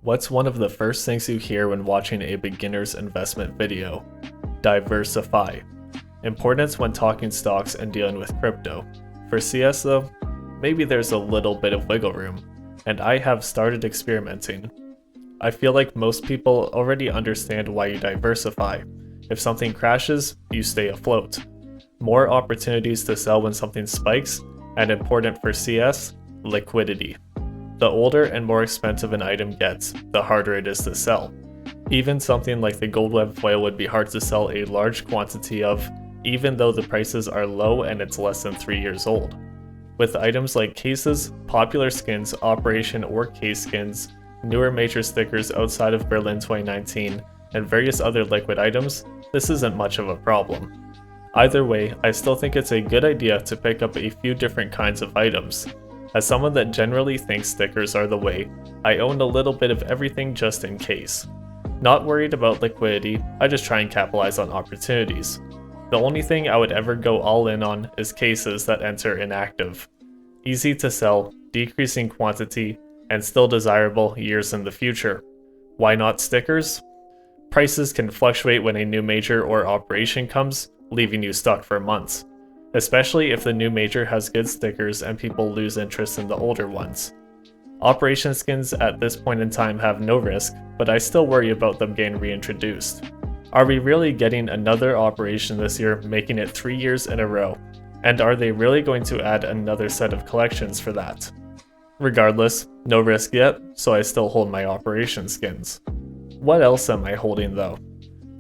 What's one of the first things you hear when watching a beginner's investment video? Diversify. Importance when talking stocks and dealing with crypto. For CS though, maybe there's a little bit of wiggle room, and I have started experimenting. I feel like most people already understand why you diversify. If something crashes, you stay afloat. More opportunities to sell when something spikes, and important for CS, liquidity. The older and more expensive an item gets, the harder it is to sell. Even something like the gold web foil would be hard to sell a large quantity of, even though the prices are low and it's less than 3 years old. With items like cases, popular skins, operation or case skins, newer major stickers outside of Berlin 2019, and various other liquid items, this isn't much of a problem. Either way, I still think it's a good idea to pick up a few different kinds of items. As someone that generally thinks stickers are the way, I own a little bit of everything just in case. Not worried about liquidity, I just try and capitalize on opportunities. The only thing I would ever go all in on is cases that enter inactive. Easy to sell, decreasing quantity, and still desirable years in the future. Why not stickers? Prices can fluctuate when a new major or operation comes, leaving you stuck for months. Especially if the new major has good stickers and people lose interest in the older ones. Operation skins at this point in time have no risk, but I still worry about them getting reintroduced. Are we really getting another operation this year, making it 3 years in a row? And are they really going to add another set of collections for that? Regardless, no risk yet, so I still hold my operation skins. What else am I holding though?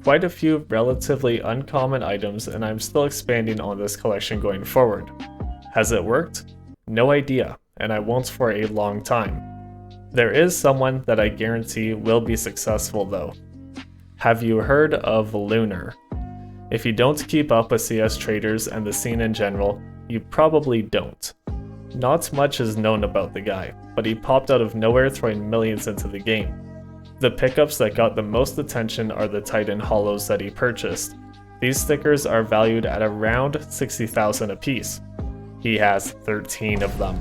Quite a few relatively uncommon items, and I'm still expanding on this collection going forward. Has it worked? No idea, and I won't for a long time. There is someone that I guarantee will be successful though. Have you heard of Lunar? If you don't keep up with CS traders and the scene in general, you probably don't. Not much is known about the guy, but he popped out of nowhere throwing millions into the game. The pickups that got the most attention are the Titan Hollows that he purchased. These stickers are valued at around 60,000 apiece. He has 13 of them.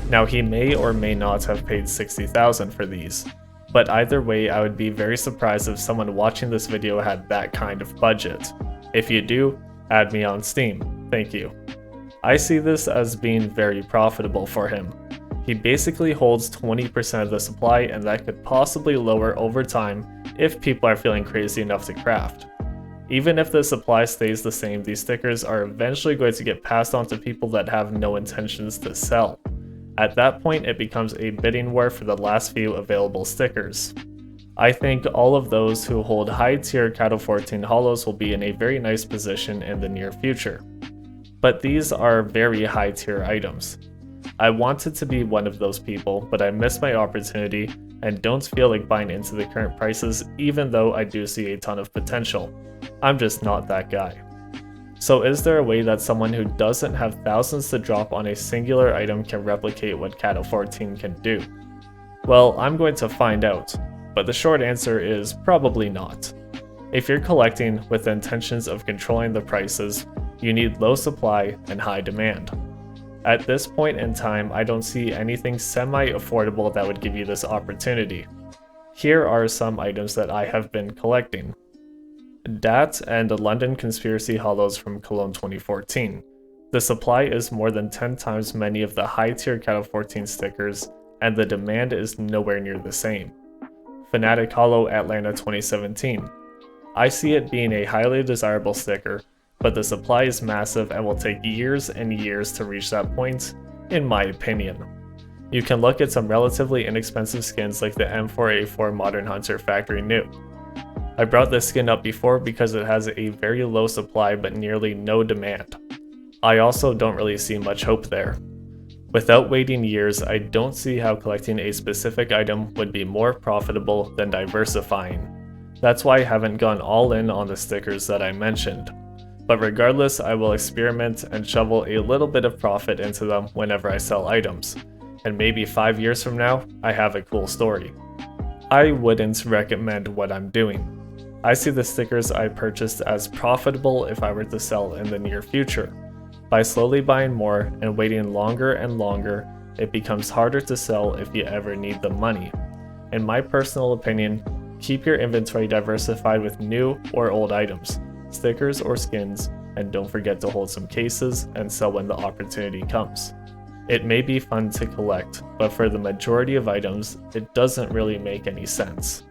Now he may or may not have paid 60,000 for these, but either way I would be very surprised if someone watching this video had that kind of budget. If you do, add me on Steam, thank you. I see this as being very profitable for him. He basically holds 20% of the supply, and that could possibly lower over time if people are feeling crazy enough to craft. Even if the supply stays the same, these stickers are eventually going to get passed on to people that have no intentions to sell. At that point, it becomes a bidding war for the last few available stickers. I think all of those who hold high tier Cattle 14 Hollows will be in a very nice position in the near future. But these are very high tier items. I wanted to be one of those people, but I missed my opportunity and don't feel like buying into the current prices even though I do see a ton of potential. I'm just not that guy. So is there a way that someone who doesn't have thousands to drop on a singular item can replicate what Cattle 14 can do? Well, I'm going to find out, but the short answer is probably not. If you're collecting with the intentions of controlling the prices, you need low supply and high demand. At this point in time, I don't see anything semi-affordable that would give you this opportunity. Here are some items that I have been collecting. DAT and the London Conspiracy Hollows from Cologne 2014. The supply is more than 10 times many of the high-tier Cattle 14 stickers, and the demand is nowhere near the same. Fnatic Hollow Atlanta 2017. I see it being a highly desirable sticker, but the supply is massive and will take years and years to reach that point, in my opinion. You can look at some relatively inexpensive skins like the M4A4 Modern Hunter Factory New. I brought this skin up before because it has a very low supply but nearly no demand. I also don't really see much hope there. Without waiting years, I don't see how collecting a specific item would be more profitable than diversifying. That's why I haven't gone all in on the stickers that I mentioned. But regardless, I will experiment and shovel a little bit of profit into them whenever I sell items. And maybe 5 years from now, I have a cool story. I wouldn't recommend what I'm doing. I see the stickers I purchased as profitable if I were to sell in the near future. By slowly buying more and waiting longer and longer, it becomes harder to sell if you ever need the money. In my personal opinion, keep your inventory diversified with new or old items, stickers or skins, and don't forget to hold some cases and sell when the opportunity comes. It may be fun to collect, but for the majority of items, it doesn't really make any sense.